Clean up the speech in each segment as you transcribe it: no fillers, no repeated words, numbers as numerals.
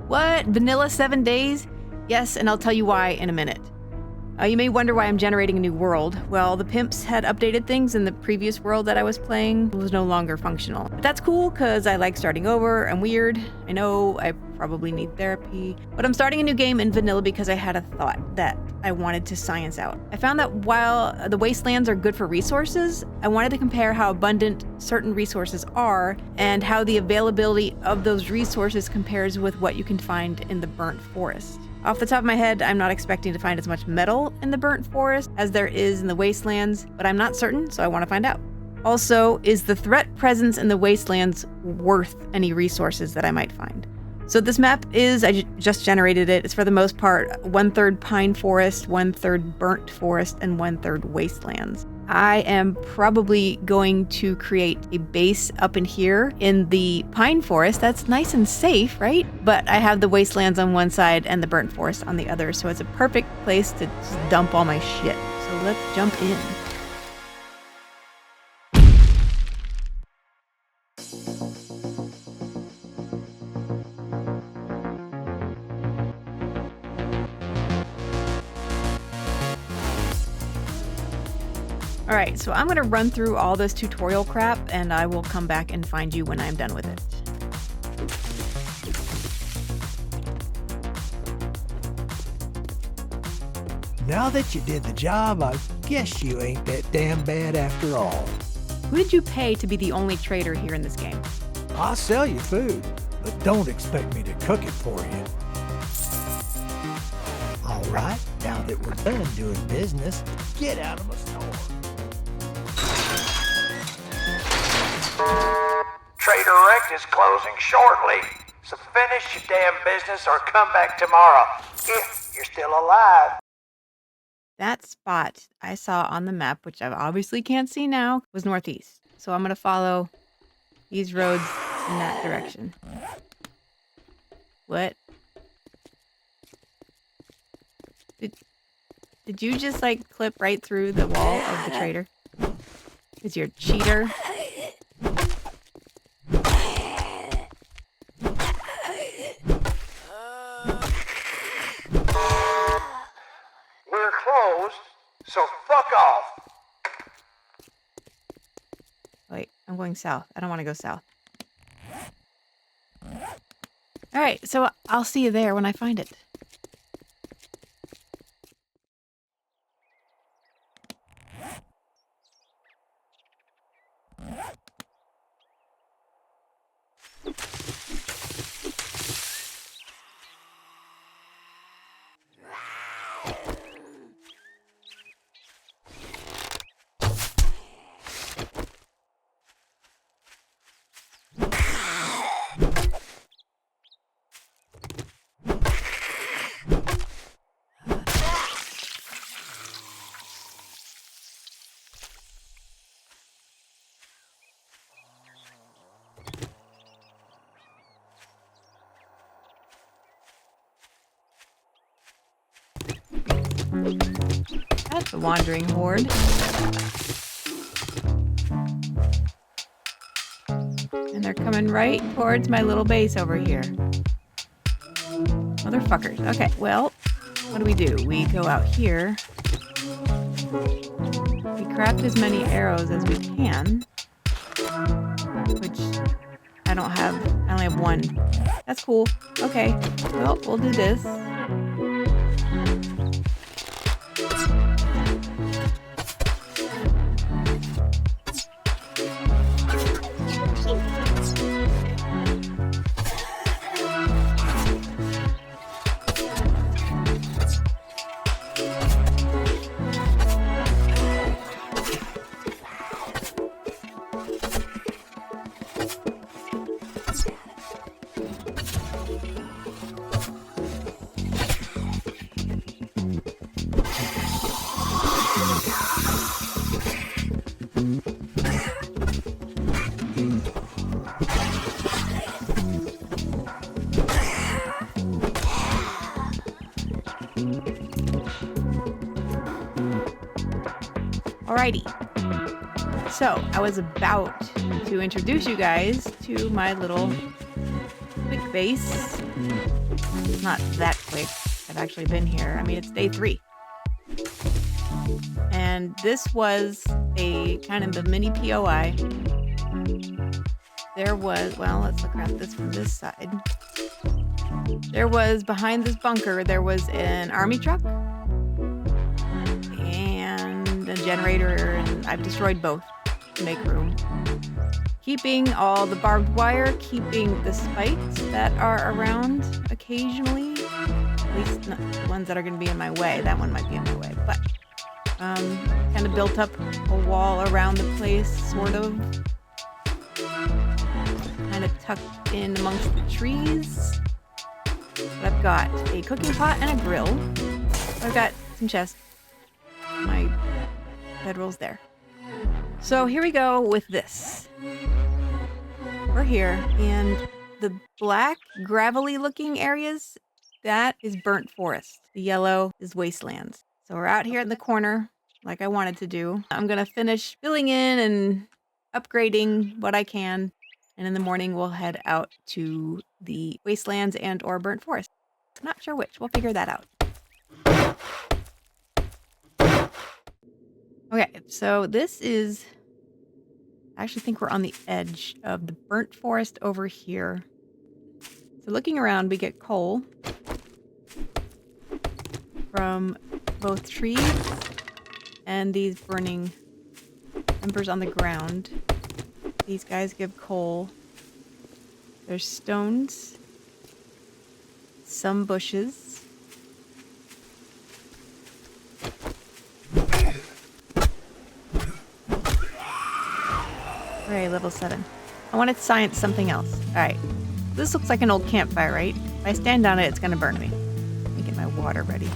What? Vanilla 7 days? Yes, and I'll tell you why in a minute. You may wonder why I'm generating a new world. Well, the pimps had updated things and the previous world that I was playing was no longer functional. But that's cool because I like starting over. I'm weird. I know I probably need therapy. But I'm starting a new game in vanilla because I had a thought that I wanted to science out. I found that while the Wastelands are good for resources, I wanted to compare how abundant certain resources are and how the availability of those resources compares with what you can find in the Burnt Forest. Off the top of my head, I'm not expecting to find as much metal in the Burnt Forest as there is in the Wastelands, but I'm not certain, so I want to find out. Also, is the threat presence in the Wastelands worth any resources that I might find? So this map is, I just generated it, it's for the most part 1/3 pine forest, 1/3 burnt forest, and 1/3 wastelands. I am probably going to create a base up in here in the pine forest. That's nice and safe, right? But I have the wastelands on one side and the burnt forest on the other, so it's a perfect place to just dump all my shit. So let's jump in. Alright, so I'm going to run through all this tutorial crap and I will come back and find you when I'm done with it. Now that you did the job, I guess you ain't that damn bad after all. Who did you pay to be the only trader here in this game? I'll sell you food, but don't expect me to cook it for you. Alright, now that we're done doing business, get out of my store. Trader Rekt is closing shortly, so finish your damn business or come back tomorrow, if you're still alive. That spot I saw on the map, which I obviously can't see now, was northeast. So I'm going to follow these roads in that direction. What? Did you just like clip right through the wall of the trader? Because you're a cheater. We're closed, so fuck off. Wait, I'm going south. I don't want to go south. Alright, so I'll see you there when I find it. That's a wandering horde. And they're coming right towards my little base over here. Motherfuckers. Okay, well, what do? We go out here. We craft as many arrows as we can. Which I don't have. I only have one. That's cool. Okay, well, we'll do this. Alrighty. So, I was about to introduce you guys to my little quick base It's not that quick. I've actually been here. I mean, it's day 3. And this was a kind of a mini POI. There was, well, let's look at this from this side. There was, behind this bunker, there was an army truck and a generator, and I've destroyed both to make room. Keeping all the barbed wire, keeping the spikes that are around occasionally. At least not the ones that are going to be in my way. That one might be in my way, but kind of built up a wall around the place, sort of. Kind of tucked in amongst the trees. But I've got a cooking pot and a grill. I've got some chests. My bedroll's there. So here we go with this. We're here, and the black, gravelly looking areas, that is burnt forest. The yellow is wastelands. So we're out here in the corner, like I wanted to do. I'm gonna finish filling in and upgrading what I can, and in the morning we'll head out to the wastelands and or burnt forest. Not sure which, we'll figure that out. Okay, so this is, I actually think we're on the edge of the burnt forest over here. So looking around, we get coal from both trees and these burning embers on the ground. These guys give coal. There's stones, some bushes. Okay, level 7. I want to science something else. Alright. This looks like an old campfire, right? If I stand on it, it's going to burn me. Let me get my water ready.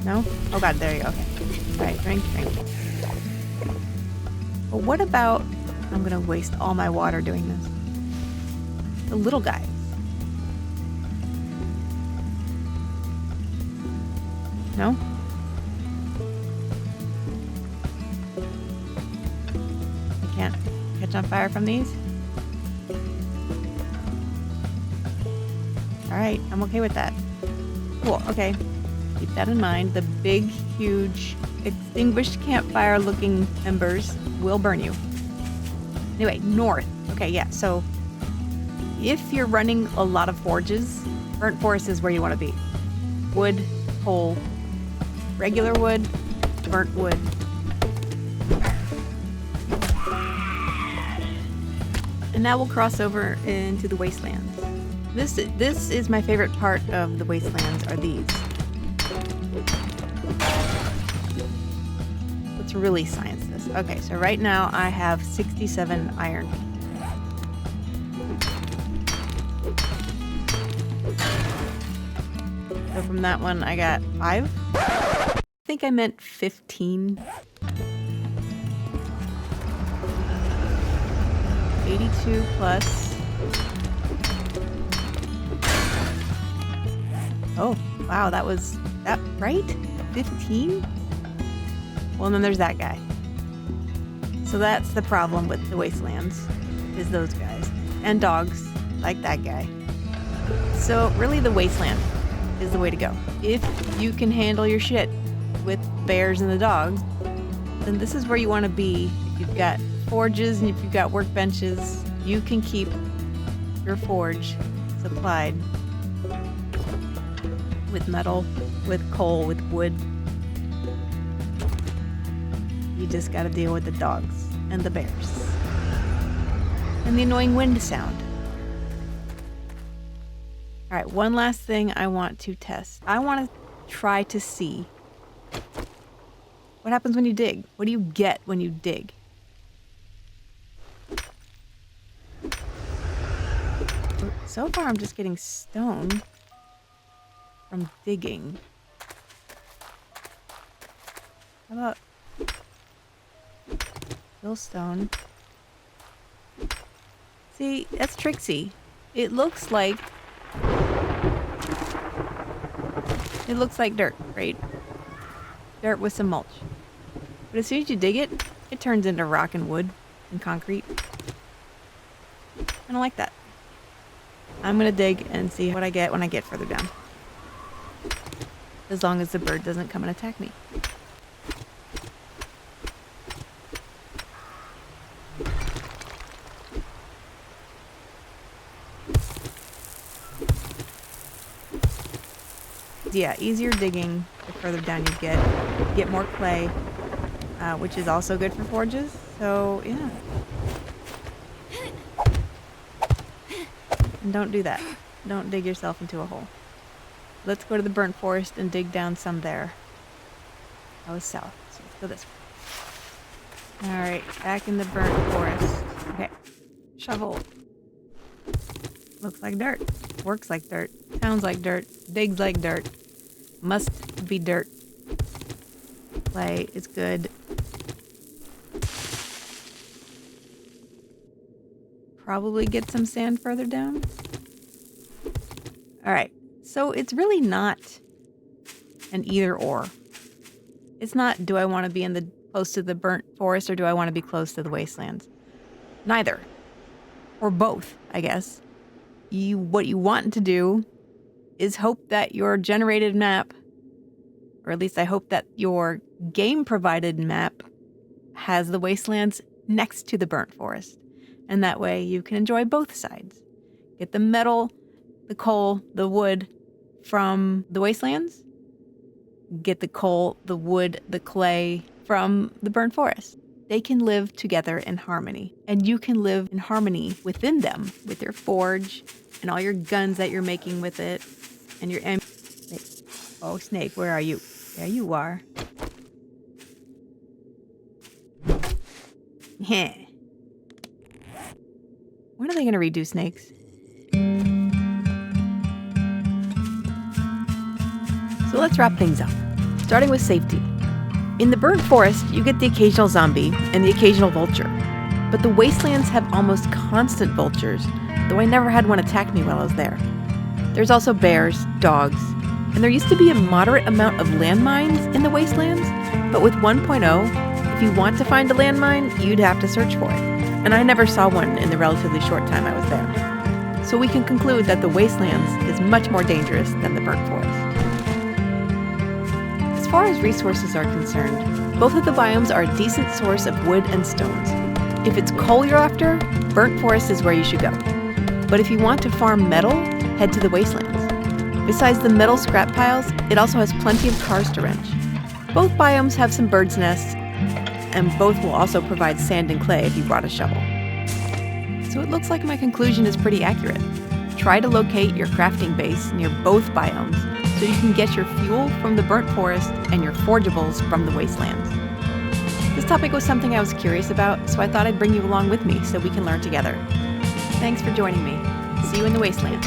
No? Oh god, there you go. Okay. Alright, drink. But what about... I'm going to waste all my water doing this. The little guys. No? Can't catch on fire from these? Alright, I'm okay with that. Cool, okay. Keep that in mind. The big, huge, extinguished campfire looking embers will burn you. Anyway, north. Okay, yeah, so if you're running a lot of forges, burnt forest is where you want to be. Wood, coal, regular wood, burnt wood. And now we'll cross over into the wastelands. This is my favorite part of the wastelands, are these. Let's really science this. Okay, so right now I have 67 iron. So from that one I got 5. I think I meant 15. 82 plus. Oh, wow, that was that right? 15? Well, and then there's that guy. So that's the problem with the wastelands, is those guys. And dogs, like that guy. So really the wasteland is the way to go. If you can handle your shit with bears and the dogs, then this is where you want to be. If you've got forges and if you've got workbenches, you can keep your forge supplied with metal, with coal, with wood. You just gotta deal with the dogs and the bears and the annoying wind sound. Alright, one last thing I want to test. I want to try to see what happens when you dig. What do you get when you dig? So far, I'm just getting stone from digging. How about stone? See, that's tricksy. It looks like dirt, right? Dirt with some mulch. But as soon as you dig it, it turns into rock and wood and concrete. I don't like that. I'm gonna dig and see what I get when I get further down. As long as the bird doesn't come and attack me. Yeah, easier digging the further down you get. You get more clay, which is also good for forges. So, yeah. And don't do that. Don't dig yourself into a hole. Let's go to the burnt forest and dig down some there. I was south, so let's go this way. Alright, back in the burnt forest. Okay. Shovel. Looks like dirt. Works like dirt. Sounds like dirt. Digs like dirt. Must be dirt. Clay is good. Probably get some sand further down. Alright, so it's really not an either or. It's not, do I want to be in the close to the burnt forest or do I want to be close to the wastelands? Neither. Or both, I guess. What you want to do is hope that your generated map, or at least I hope that your game-provided map, has the wastelands next to the burnt forest. And that way you can enjoy both sides. Get the metal, the coal, the wood from the wastelands. Get the coal, the wood, the clay from the burnt forest. They can live together in harmony. And you can live in harmony within them, with your forge and all your guns that you're making with it. And your Oh, snake, where are you? There you are. Heh. When are they going to redo snakes? So let's wrap things up, starting with safety. In the burnt forest, you get the occasional zombie and the occasional vulture. But the wastelands have almost constant vultures, though I never had one attack me while I was there. There's also bears, dogs, and there used to be a moderate amount of landmines in the wastelands, but with 1.0, if you want to find a landmine, you'd have to search for it. And I never saw one in the relatively short time I was there. So we can conclude that the wastelands is much more dangerous than the burnt forest. As far as resources are concerned, both of the biomes are a decent source of wood and stones. If it's coal you're after, burnt forest is where you should go. But if you want to farm metal, head to the wastelands. Besides the metal scrap piles, it also has plenty of cars to wrench. Both biomes have some birds' nests, and both will also provide sand and clay if you brought a shovel. So it looks like my conclusion is pretty accurate. Try to locate your crafting base near both biomes so you can get your fuel from the burnt forest and your forgeables from the wastelands. This topic was something I was curious about, so I thought I'd bring you along with me so we can learn together. Thanks for joining me. See you in the wastelands.